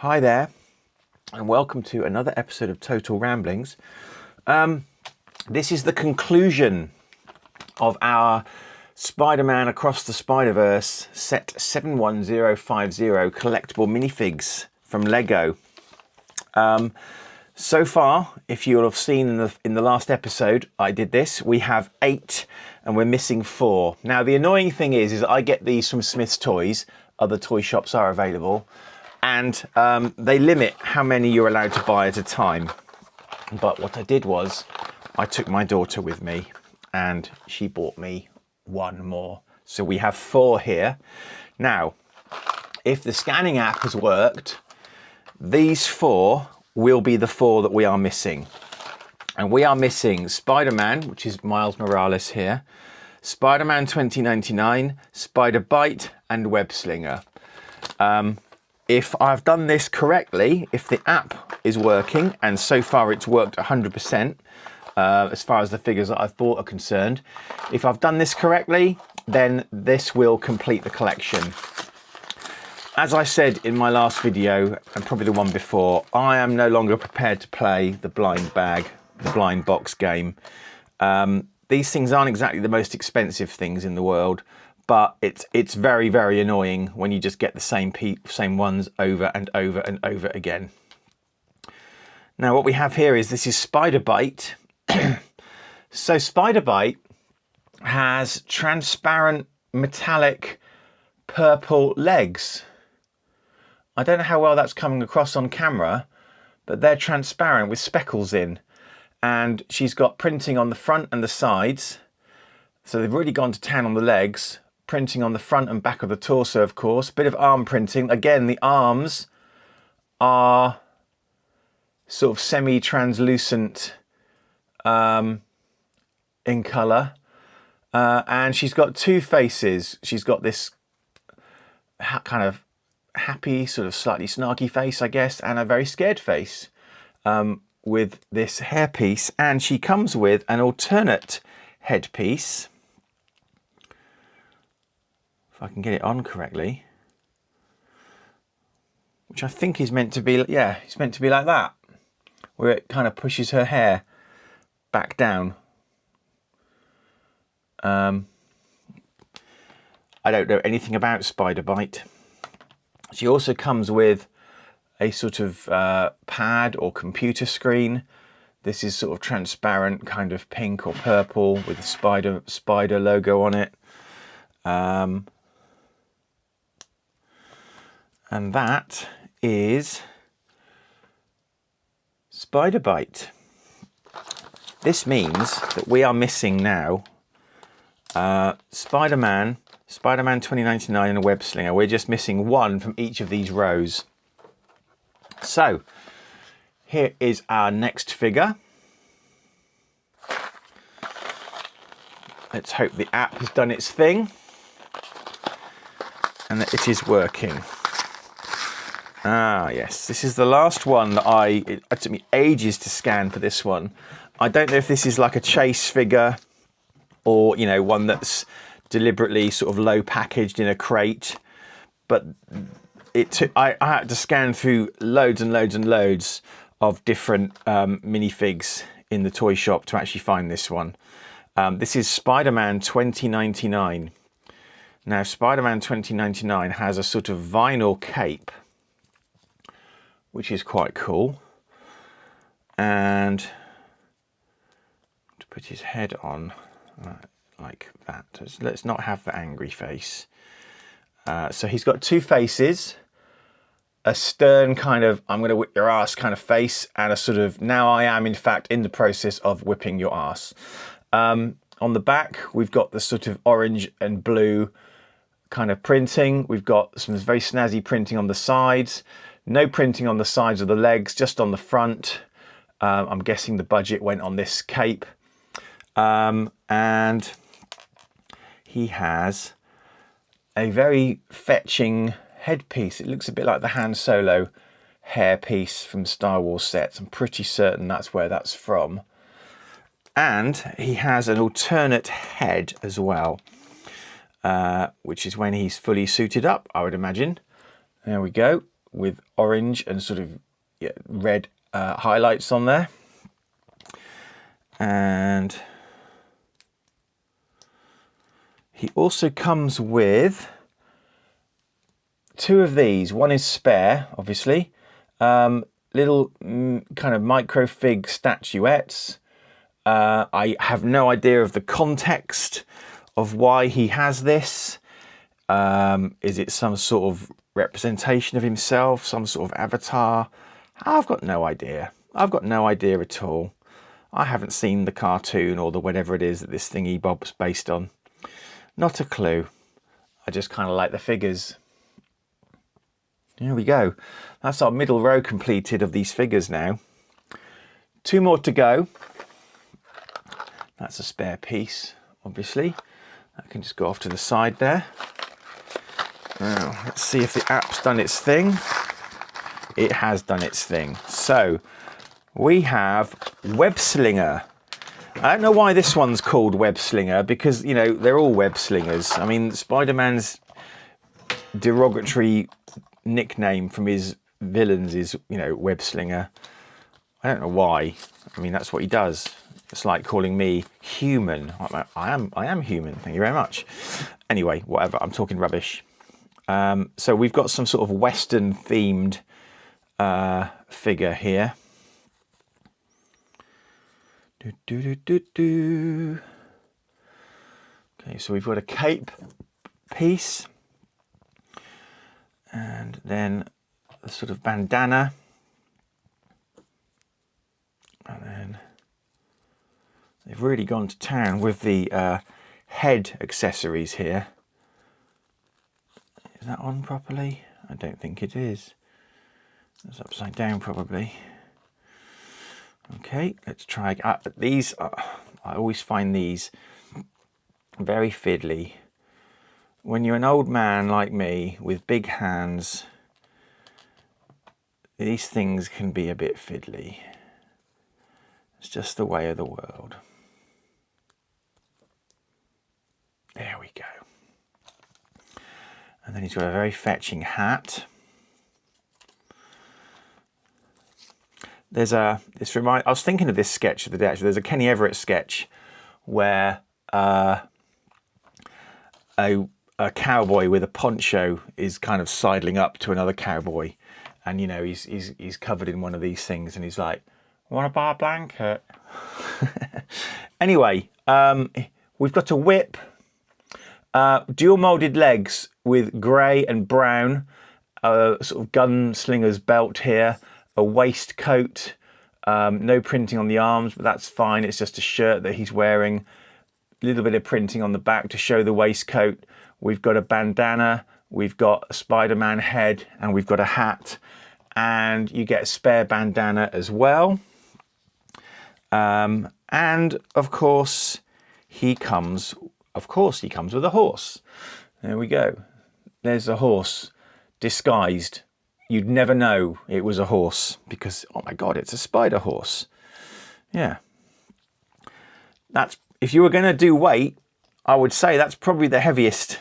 Hi there, and welcome to another episode of Total Ramblings. This is the conclusion of our Spider-Man Across the Spider-Verse set 71050 collectible minifigs from LEGO. So far, if you'll have seen in the last episode, I did this. We have 8 and we're missing 4. Now, the annoying thing is I get these from Smith's Toys. Other toy shops are available. And they limit how many you're allowed to buy at a time. But what I did was I took my daughter with me and she bought me 1 more. So we have 4 here. Now, if the scanning app has worked, these 4 will be the 4 that we are missing. And we are missing Spider-Man, which is Miles Morales here, Spider-Man 2099, Spider-Bite, and Web Slinger. If I've done this correctly, if the app is working, and so far it's worked 100%, as far as the figures that I've bought are concerned, if I've done this correctly, then this will complete the collection. As I said in my last video, and probably the one before, I am no longer prepared to play the blind bag, the blind box game. These things aren't exactly the most expensive things in the world, but it's very, very annoying when you just get the same ones over and over and over again. Now, what we have here is this is Spider-Bite. So Spider-Bite has transparent metallic purple legs. I don't know how well that's coming across on camera, but they're transparent with speckles in. And she's got printing on the front and the sides. So they've really gone to town on the legs. Printing on the front and back of the torso, of course. Bit of arm printing. Again, the arms are sort of semi-translucent in colour. And she's got 2 faces. She's got this kind of happy, sort of slightly snarky face, I guess, and a very scared face with this hairpiece. And she comes with an alternate headpiece. If I can get it on correctly, which I think is meant to be, yeah, it's meant to be like that, where it kind of pushes her hair back down. I don't know anything about Spider-Bite. She also comes with a sort of pad or computer screen. This is sort of transparent, kind of pink or purple with a spider logo on it. And that is Spider-Bite. This means that we are missing now Spider-Man 2099 and a Web Slinger. We're just missing 1 from each of these rows. So here is our next figure. Let's hope the app has done its thing and that it is working. Ah, yes, this is the last one that it took me ages to scan for this one. I don't know if this is like a chase figure or, you know, one that's deliberately sort of low packaged in a crate, but I had to scan through loads and loads and loads of different minifigs in the toy shop to actually find this one. This is Spider-Man 2099. Now, Spider-Man 2099 has a sort of vinyl cape, which is quite cool. And to put his head on like that. Let's not have the angry face. So he's got 2 faces, a stern kind of, I'm going to whip your ass kind of face, and a sort of, now I am in fact in the process of whipping your ass. On the back, we've got the sort of orange and blue kind of printing. We've got some very snazzy printing on the sides. No printing on the sides of the legs, just on the front. I'm guessing the budget went on this cape. And he has a very fetching headpiece. It looks a bit like the Han Solo hairpiece from Star Wars sets. I'm pretty certain that's where that's from. And he has an alternate head as well, which is when he's fully suited up, I would imagine. There we go. with orange and sort of red highlights on there. And he also comes with 2 of these. One is spare, obviously. Little kind of microfig statuettes. I have no idea of the context of why he has this. Is it some sort of representation of himself, some sort of avatar? I've got no idea. I've got no idea at all. I haven't seen the cartoon or the whatever it is that this thingy bob's based on. Not a clue. I just kind of like the figures. Here we go. That's our middle row completed of these figures now. 2 more to go. That's a spare piece, obviously. That can just go off to the side there. Now, let's see if the app's done its thing. It has done its thing. So, we have Web Slinger. I don't know why this one's called Web Slinger, because, you know, they're all web slingers. I mean, Spider-Man's derogatory nickname from his villains is, you know, Web Slinger. I don't know why. I mean, that's what he does. It's like calling me human. I am human. Thank you very much. Anyway, whatever. I'm talking rubbish. So we've got some sort of Western themed figure here. Okay, so we've got a cape piece. And then a sort of bandana. And then they've really gone to town with the head accessories here. Is that on properly? I don't think it is. It's upside down probably. Okay, let's try. These are, I always find these very fiddly. When you're an old man like me with big hands, these things can be a bit fiddly. It's just the way of the world. There we go. And then he's got a very fetching hat. I was thinking of this sketch the other day, actually. There's a Kenny Everett sketch where a cowboy with a poncho is kind of sidling up to another cowboy, and you know he's covered in one of these things, and he's like, "Want to buy a blanket?" Anyway, we've got a whip, dual molded legs with grey and brown, sort of gunslinger's belt here, a waistcoat, no printing on the arms, but that's fine. It's just a shirt that he's wearing. A little bit of printing on the back to show the waistcoat. We've got a bandana, we've got a Spider-Man head, and we've got a hat. And you get a spare bandana as well. And of course, he comes with a horse. There we go. There's a horse disguised. You'd never know it was a horse because, oh my God, it's a spider horse. Yeah. If you were going to do weight, I would say that's probably the heaviest,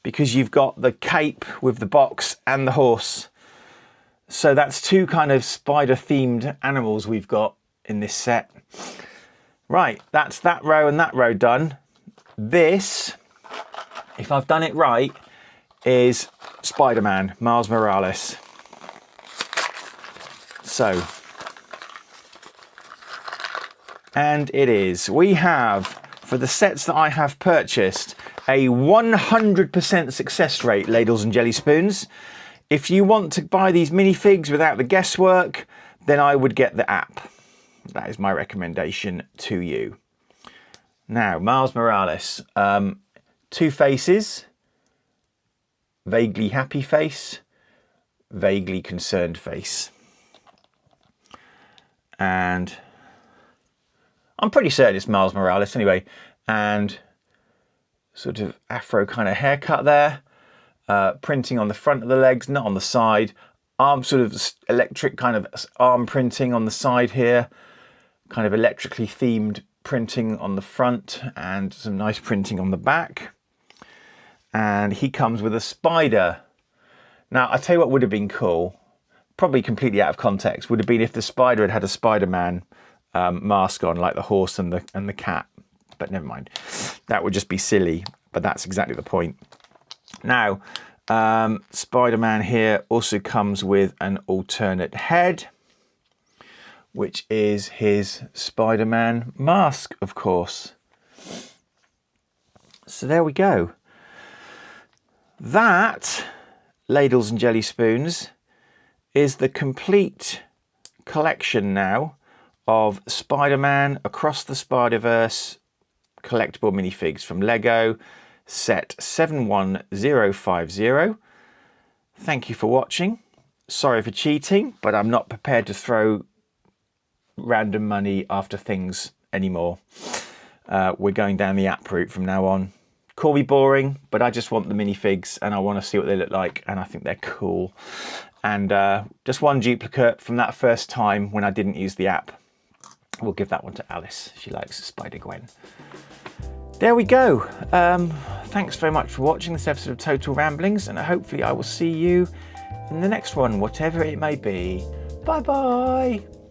because you've got the cape with the box and the horse. So that's 2 kind of spider themed animals we've got in this set. Right, that's that row and that row done. This, if I've done it right, is Spider-Man, Miles Morales. So, and it is. We have, for the sets that I have purchased, a 100% success rate, ladles and jelly spoons. If you want to buy these minifigs without the guesswork, then I would get the app. That is my recommendation to you. Now, Miles Morales, 2 faces, vaguely happy face, vaguely concerned face. And I'm pretty certain it's Miles Morales anyway. And sort of afro kind of haircut there. Printing on the front of the legs, not on the side. Arm sort of electric kind of arm printing on the side here. Kind of electrically themed printing on the front and some nice printing on the back. And he comes with a spider. Now, I'll tell you what would have been cool. probably completely out of context, would have been if the spider had had a Spider-Man mask on, like the horse and the cat. But never mind. That would just be silly. But that's exactly the point. Now, Spider-Man here also comes with an alternate head, which is his Spider-Man mask, of course. So there we go. That, ladles and jelly spoons, is the complete collection now of Spider-Man Across the Spider-Verse collectible minifigs from LEGO, set 71050. Thank you for watching. Sorry for cheating, but I'm not prepared to throw random money after things anymore. We're going down the app route from now on. Call me boring, but I just want the minifigs and I want to see what they look like, and I think they're cool. And just one duplicate from that first time when I didn't use the app. We'll give that one to Alice. She likes Spider-Gwen. There we go. Thanks very much for watching this episode of Total Ramblings, and hopefully I will see you in the next one, whatever it may be. Bye bye.